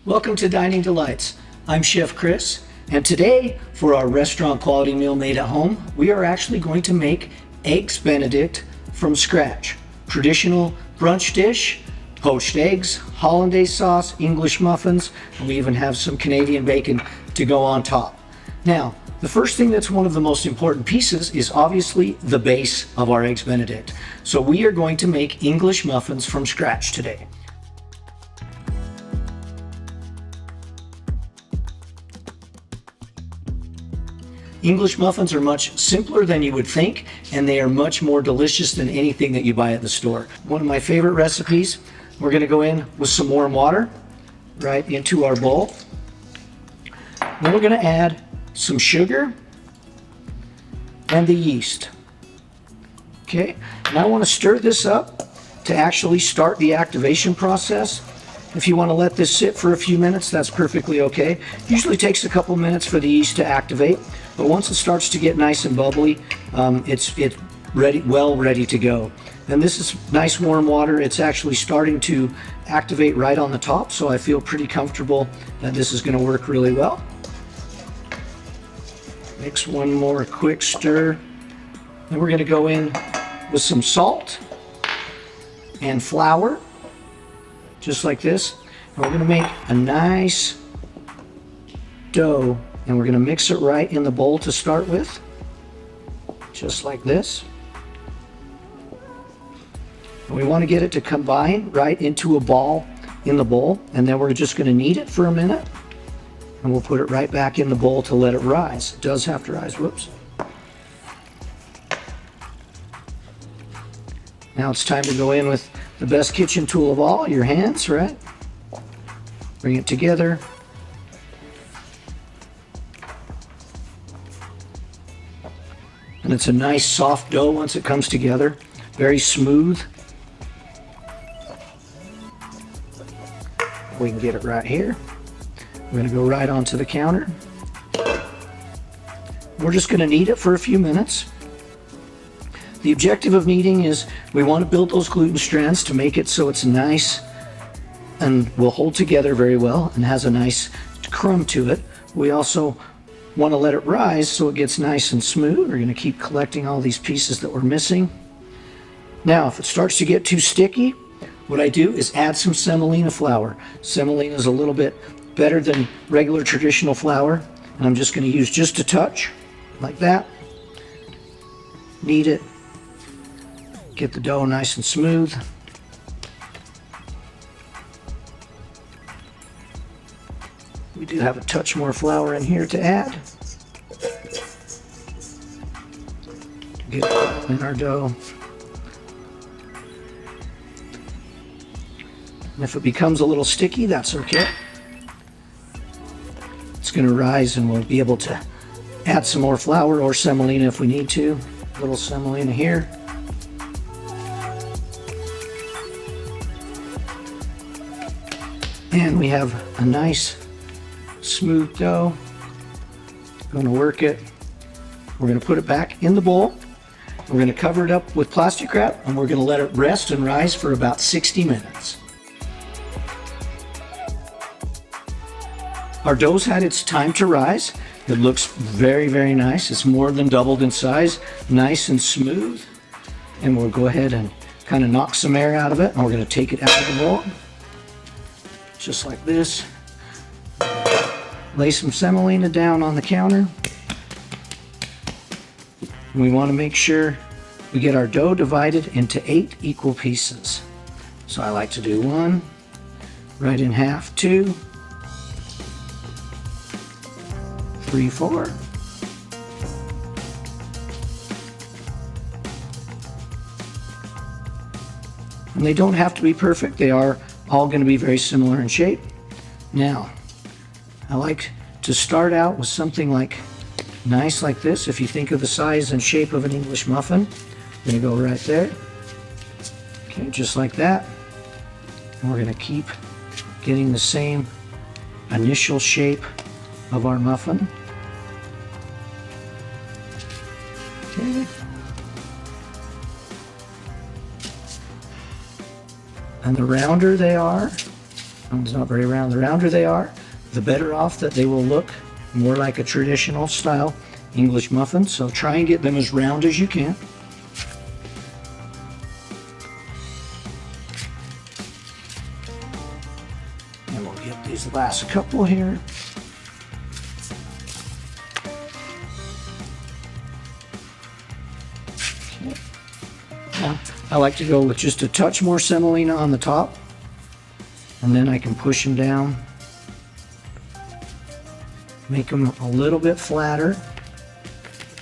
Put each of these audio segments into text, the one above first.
Welcome to Dining Delights. I'm Chef Chris, and today for our restaurant quality meal made at home, we are actually going to make Eggs Benedict from scratch. Traditional brunch dish, poached eggs, hollandaise sauce, English muffins, and we even have some Canadian bacon to go on top. Now, the first thing that's one of the most important pieces is obviously the base of our Eggs Benedict. So we are going to make English muffins from scratch today. English muffins are much simpler than you would think, and they are much more delicious than anything that you buy at the store. One of my favorite recipes, we're going to go in with some warm water right into our bowl. Then we're going to add some sugar and the yeast. Okay, and I want to stir this up to actually start the activation process. If you want to let this sit for a few minutes, that's perfectly okay. Usually takes a couple minutes for the yeast to activate, but once it starts to get nice and bubbly, it's ready to go. And this is nice warm water. It's actually starting to activate right on the top, so I feel pretty comfortable that this is going to work really well. Mix one more quick stir. Then we're going to go in with some salt and flour, just like this. And we're going to make a nice dough, and we're going to mix it right in the bowl to start with, just like this. And we want to get it to combine right into a ball in the bowl, and then we're just going to knead it for a minute, and we'll put it right back in the bowl to let it rise. It does have to rise. Whoops. Now it's time to go in with the best kitchen tool of all, your hands, right? Bring it together. And it's a nice soft dough once it comes together, very smooth. We can get it right here. We're going to go right onto the counter. We're just going to knead it for a few minutes. The objective of kneading is we want to build those gluten strands to make it so it's nice and will hold together very well and has a nice crumb to it. We also want to let it rise so it gets nice and smooth. We're going to keep collecting all these pieces that we're missing. Now, if it starts to get too sticky, what I do is add some semolina flour. Semolina is a little bit better than regular traditional flour, and I'm just going to use just a touch, like that. Knead it. Get the dough nice and smooth. We do have a touch more flour in here to add. Get it in our dough. And if it becomes a little sticky, that's okay. It's going to rise, and we'll be able to add some more flour or semolina if we need to. A little semolina here. And we have a nice smooth dough. Going to work it. We're going to put it back in the bowl. We're going to cover it up with plastic wrap, and we're going to let it rest and rise for about 60 minutes. Our dough's had its time to rise. It looks very, very nice. It's more than doubled in size, nice and smooth. And we'll go ahead and kind of knock some air out of it, and we're going to take it out of the bowl. Just like this. Lay some semolina down on the counter. We want to make sure we get our dough divided into 8 equal pieces. So I like to do 1, right in half, 2, 3, 4. And they don't have to be perfect. They are all going to be very similar in shape. Now, I like to start out with something like nice like this. If you think of the size and shape of an English muffin, I'm going to go right there. Okay, just like that. And we're going to keep getting the same initial shape of our muffin. Okay. And the rounder they are, It's not very round. The rounder they are, the better off that they will look, more like a traditional style English muffin. So try and get them as round as you can. And we'll get these last couple here. Okay. Now, I like to go with just a touch more semolina on the top, and then I can push them down. Make them a little bit flatter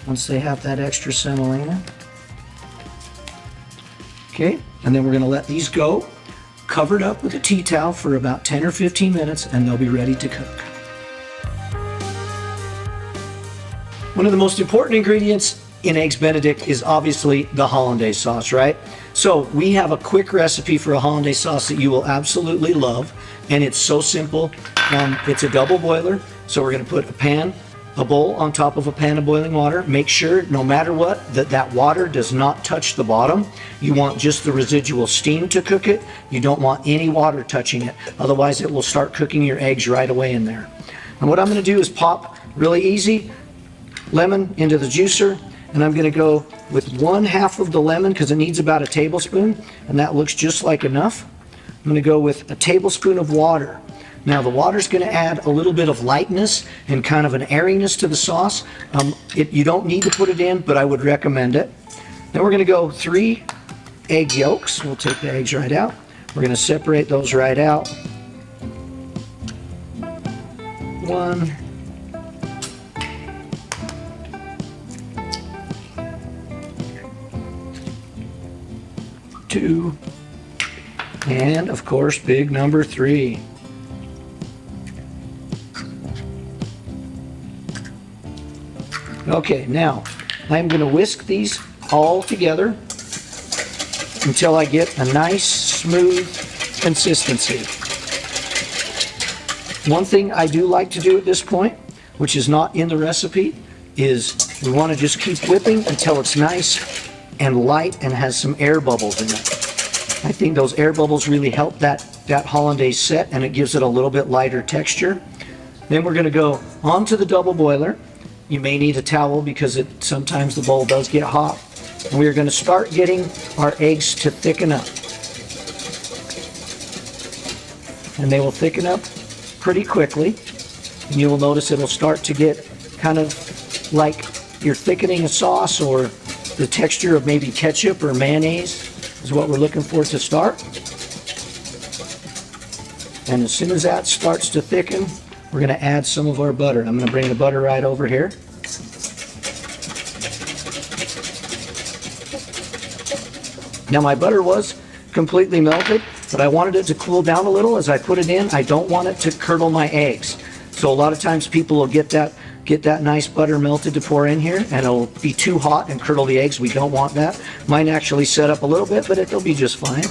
once they have that extra semolina. Okay, and then we're going to let these go, covered up with a tea towel for about 10 or 15 minutes, and they'll be ready to cook. One of the most important ingredients in Eggs Benedict is obviously the hollandaise sauce, right? So we have a quick recipe for a hollandaise sauce that you will absolutely love, and it's so simple. It's a double boiler, so we're going to put a bowl on top of a pan of boiling water. Make sure, no matter what, that water does not touch the bottom. You want just the residual steam to cook it. You don't want any water touching it, otherwise it will start cooking your eggs right away in there. And what I'm going to do is pop, really easy, lemon into the juicer, and I'm going to go with 1/2 of the lemon because it needs about a tablespoon, and that looks just like enough. I'm going to go with a tablespoon of water. Now the water is going to add a little bit of lightness and kind of an airiness to the sauce. You don't need to put it in, but I would recommend it. Then we're going to go 3 egg yolks. We'll take the eggs right out. We're going to separate those right out. 1. 2, and of course big number 3. Okay, now I'm going to whisk these all together until I get a nice smooth consistency. One thing I do like to do at this point, which is not in the recipe, is we want to just keep whipping until it's nice and light and has some air bubbles in it. I think those air bubbles really help that hollandaise set, and it gives it a little bit lighter texture. Then we're going to go onto the double boiler. You may need a towel because sometimes the bowl does get hot. And we are going to start getting our eggs to thicken up. And they will thicken up pretty quickly. And you will notice it'll start to get kind of like you're thickening a sauce, or the texture of maybe ketchup or mayonnaise is what we're looking for to start. And as soon as that starts to thicken, we're going to add some of our butter. I'm going to bring the butter right over here. Now my butter was completely melted, but I wanted it to cool down a little as I put it in. I don't want it to curdle my eggs. So a lot of times people will get that nice butter melted to pour in here, and it'll be too hot and curdle the eggs. We don't want that. Mine actually set up a little bit, but it'll be just fine.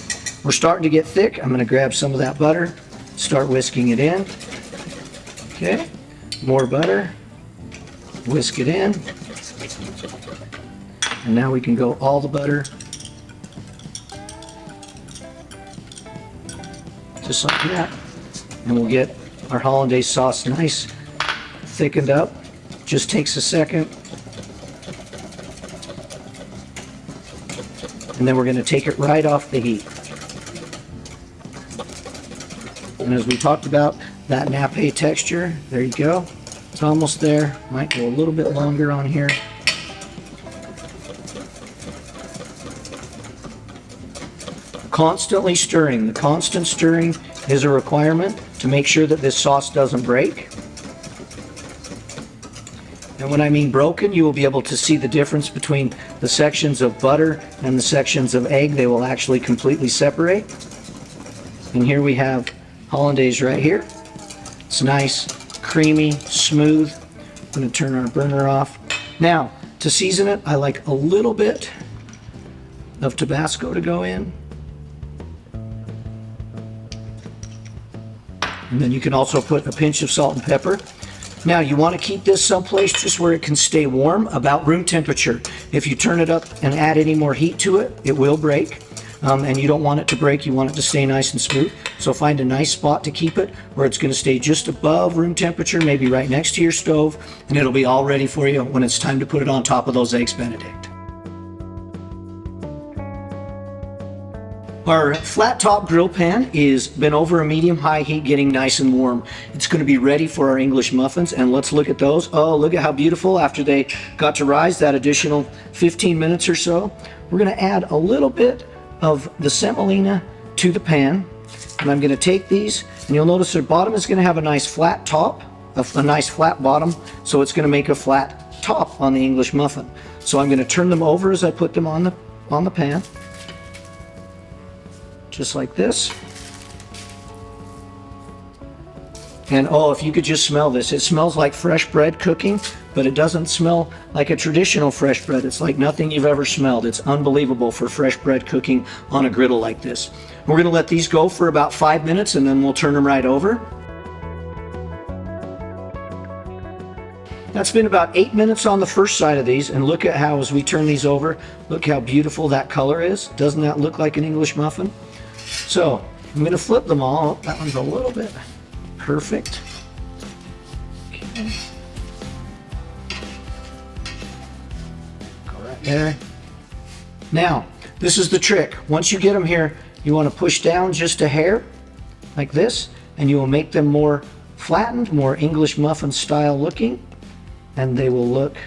We're starting to get thick. I'm going to grab some of that butter, start whisking it in. Okay, more butter, whisk it in, and now we can go all the butter, just like that, and we'll get our hollandaise sauce nice, thickened up. Just takes a second, and then we're going to take it right off the heat. And as we talked about, that nappe texture, there you go. It's almost there. Might go a little bit longer on here. Constantly stirring. The constant stirring is a requirement to make sure that this sauce doesn't break. And when I mean broken, you will be able to see the difference between the sections of butter and the sections of egg. They will actually completely separate. And here we have hollandaise right here. It's nice, creamy, smooth. I'm going to turn our burner off. Now, to season it, I like a little bit of Tabasco to go in. And then you can also put a pinch of salt and pepper. Now, you want to keep this someplace just where it can stay warm, about room temperature. If you turn it up and add any more heat to it, it will break. and you don't want it to break. You want it to stay nice and smooth. So find a nice spot to keep it where it's going to stay just above room temperature, maybe right next to your stove, and it'll be all ready for you when it's time to put it on top of those Eggs Benedict. Our flat top grill pan is been over a medium-high heat, getting nice and warm. It's going to be ready for our English muffins, and let's look at those. Oh, look at how beautiful after they got to rise that additional 15 minutes or so. We're going to add a little bit of the semolina to the pan, and I'm going to take these, and you'll notice their bottom is going to have a nice flat top, a nice flat bottom, so it's going to make a flat top on the English muffin. So I'm going to turn them over as I put them on the pan. Just like this. And oh, if you could just smell this, it smells like fresh bread cooking, but it doesn't smell like a traditional fresh bread. It's like nothing you've ever smelled. It's unbelievable for fresh bread cooking on a griddle like this. We're going to let these go for about 5 minutes, and then we'll turn them right over. That's been about 8 minutes on the first side of these, and look at how, as we turn these over, look how beautiful that color is. Doesn't that look like an English muffin? So I'm going to flip them all. Oh, that one's a little bit perfect. Okay. Go right there. Now, this is the trick. Once you get them here, you want to push down just a hair like this, and you will make them more flattened, more English muffin style looking, and they will look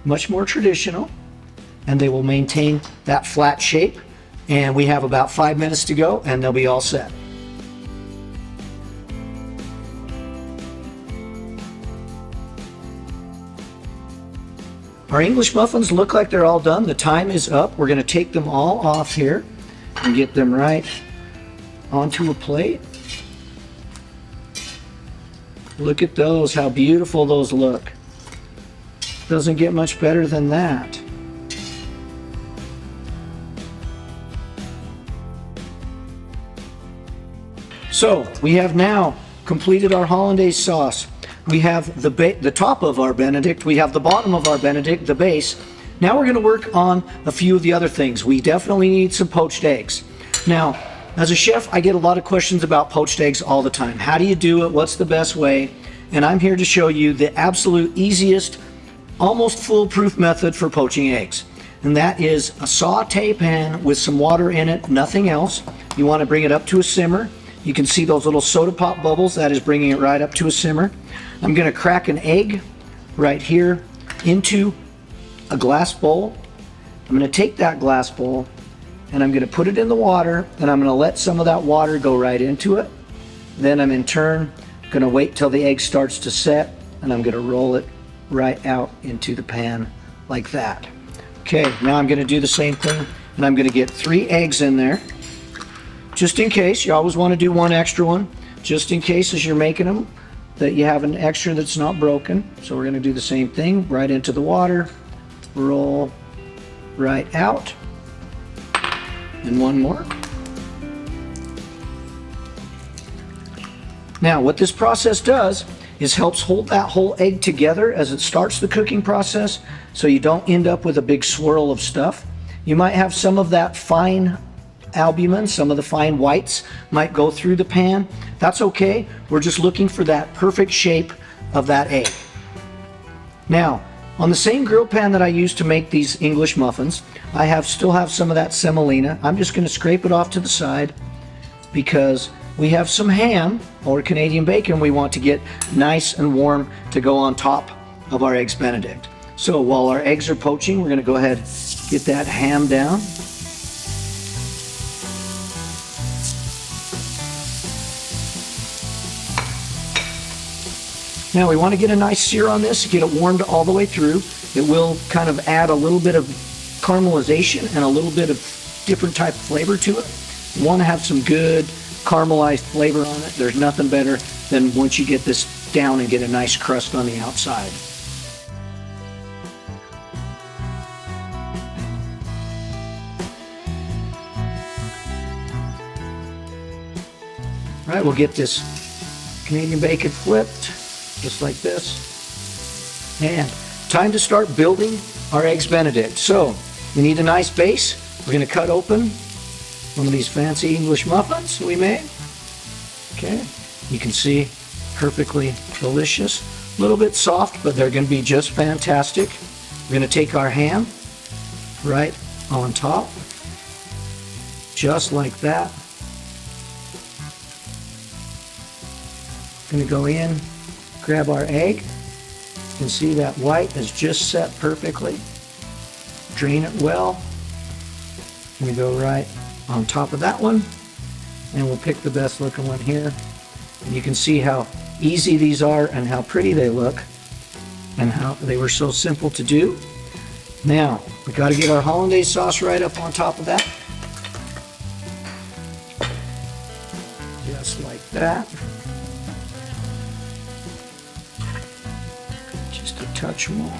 much more traditional, and they will maintain that flat shape. And we have about 5 minutes to go, and they'll be all set. Our English muffins look like they're all done. The time is up. We're going to take them all off here and get them right onto a plate. Look at those, how beautiful those look. Doesn't get much better than that. So we have now completed our hollandaise sauce. We have the top of our Benedict, we have the bottom of our Benedict, the base. Now we're going to work on a few of the other things. We definitely need some poached eggs. Now, as a chef, I get a lot of questions about poached eggs all the time. How do you do it? What's the best way? And I'm here to show you the absolute easiest, almost foolproof method for poaching eggs. And that is a saute pan with some water in it, nothing else. You want to bring it up to a simmer. You can see those little soda pop bubbles. That is bringing it right up to a simmer. I'm going to crack an egg right here into a glass bowl. I'm going to take that glass bowl and I'm going to put it in the water, and I'm going to let some of that water go right into it. Then I'm in turn going to wait till the egg starts to set, and I'm going to roll it right out into the pan like that. Okay, now I'm going to do the same thing, and I'm going to get 3 eggs in there. Just in case, you always want to do one extra one, just in case as you're making them that you have an extra that's not broken. So we're going to do the same thing, right into the water, roll right out, and one more. Now what this process does is helps hold that whole egg together as it starts the cooking process, so you don't end up with a big swirl of stuff. You might have some of that fine albumin, some of the fine whites might go through the pan. That's okay. We're just looking for that perfect shape of that egg. Now, on the same grill pan that I used to make these English muffins, I still have some of that semolina. I'm just going to scrape it off to the side because we have some ham or Canadian bacon we want to get nice and warm to go on top of our Eggs Benedict. So while our eggs are poaching, we're going to go ahead and get that ham down. Now we want to get a nice sear on this, get it warmed all the way through. It will kind of add a little bit of caramelization and a little bit of different type of flavor to it. You want to have some good caramelized flavor on it. There's nothing better than once you get this down and get a nice crust on the outside. All right, we'll get this Canadian bacon flipped. Just like this. And time to start building our Eggs Benedict. So we need a nice base. We're going to cut open one of these fancy English muffins we made. Okay, you can see perfectly delicious. A little bit soft, but they're going to be just fantastic. We're going to take our ham right on top, just like that. Going to go in, grab our egg. You can see that white is just set perfectly. Drain it well. Going to go right on top of that one, and we'll pick the best looking one here. And you can see how easy these are and how pretty they look and how they were so simple to do. Now we got to get our hollandaise sauce right up on top of that, just like that. Just a touch more.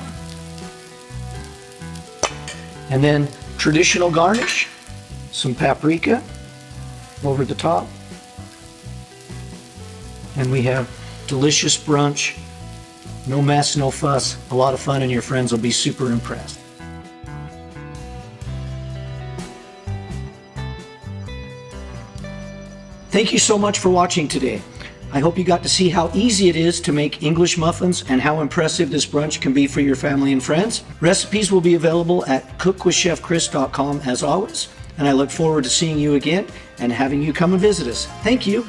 And then traditional garnish, some paprika over the top. And we have delicious brunch, no mess, no fuss, a lot of fun, and your friends will be super impressed. Thank you so much for watching today. I hope you got to see how easy it is to make English muffins and how impressive this brunch can be for your family and friends. Recipes will be available at cookwithchefchris.com as always, and I look forward to seeing you again and having you come and visit us. Thank you.